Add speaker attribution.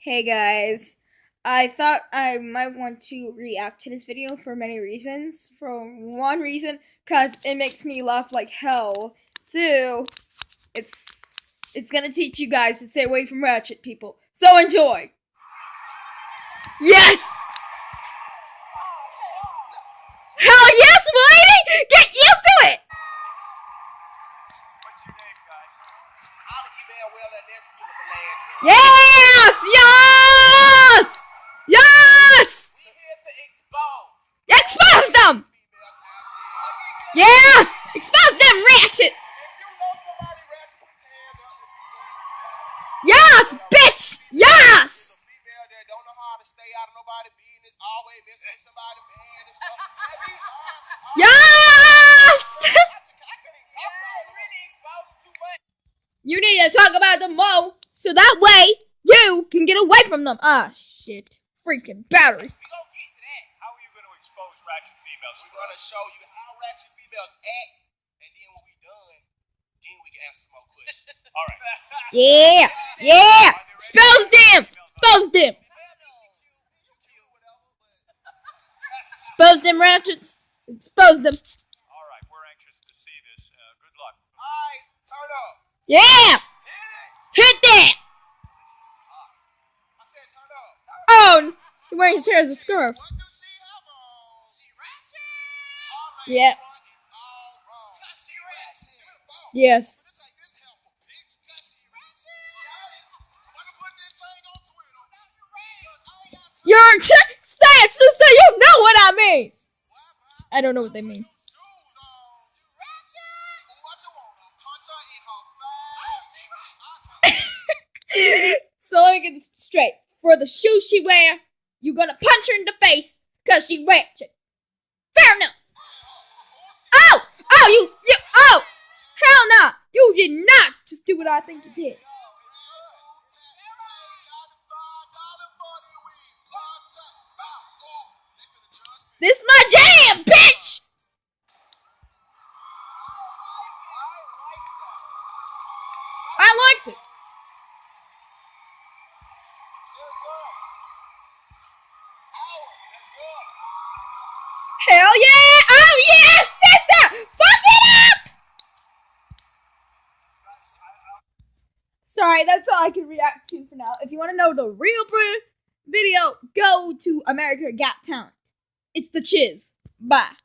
Speaker 1: Hey guys, I thought I might want to react to this video for many reasons. For one reason, cause it makes me laugh like hell. Two, it's gonna teach you guys to stay away from Ratchet people. So enjoy! Yes! Hell yes, lady! Get used to it!
Speaker 2: What's your name, guys? I'll keep it well at this land.
Speaker 1: Yes! Yes! Yes!
Speaker 2: We here to expose.
Speaker 1: Expose them! Yes! Expose them, Ratchet!
Speaker 2: If you know somebody ratchet, put your hands up and see.
Speaker 1: Yes, bitch! Yes!
Speaker 2: The female that don't know how to stay out of nobody's business, always messing with somebody's man and stuff.
Speaker 1: Yes!
Speaker 2: I couldn't even talk about it. Really exposed too much.
Speaker 1: You need to talk about them more, so that way you can get away from them. Ah, shit. Freaking battery.
Speaker 2: We gonna get to that.
Speaker 3: How are you going to expose ratchet females?
Speaker 2: We're gonna show you how ratchet females act, and then when we done, then we can answer some more questions.
Speaker 3: All right.
Speaker 1: Yeah! Yeah! Expose them! Expose them! Expose them, Ratchets! Expose them!
Speaker 3: All right. We're anxious to see this. Good luck.
Speaker 2: Alright, turn up.
Speaker 1: Yeah! Hit that!
Speaker 2: I said turn up.
Speaker 1: Oh! You're wearing his hair as a scarf.
Speaker 2: What do she have on? She ratchet.
Speaker 1: Yeah.
Speaker 2: All wrong. Cause she ratchet.
Speaker 1: Yes.
Speaker 2: Take this helper, bitch. Cause she ratchet. Got it. I'm gonna put this thing on Twitter. Now you ratchet.
Speaker 1: Your stance is so you know what I mean! I don't know what they mean.
Speaker 2: Shoes on. You ratchet. What you want? A puncher in her face.
Speaker 1: So let me get this straight. For the shoes she wear, you gonna punch her in the face because she ratchet. Fair enough. Oh! Oh, oh! Hell no! You did not just do what I think you did. This my jam, bitch! I liked it. Hell yeah! Oh yeah, sister! Fuck it up! Sorry, that's all I can react to for now. If you want to know the real video, go to America Got Talent. It's the chiz. Bye.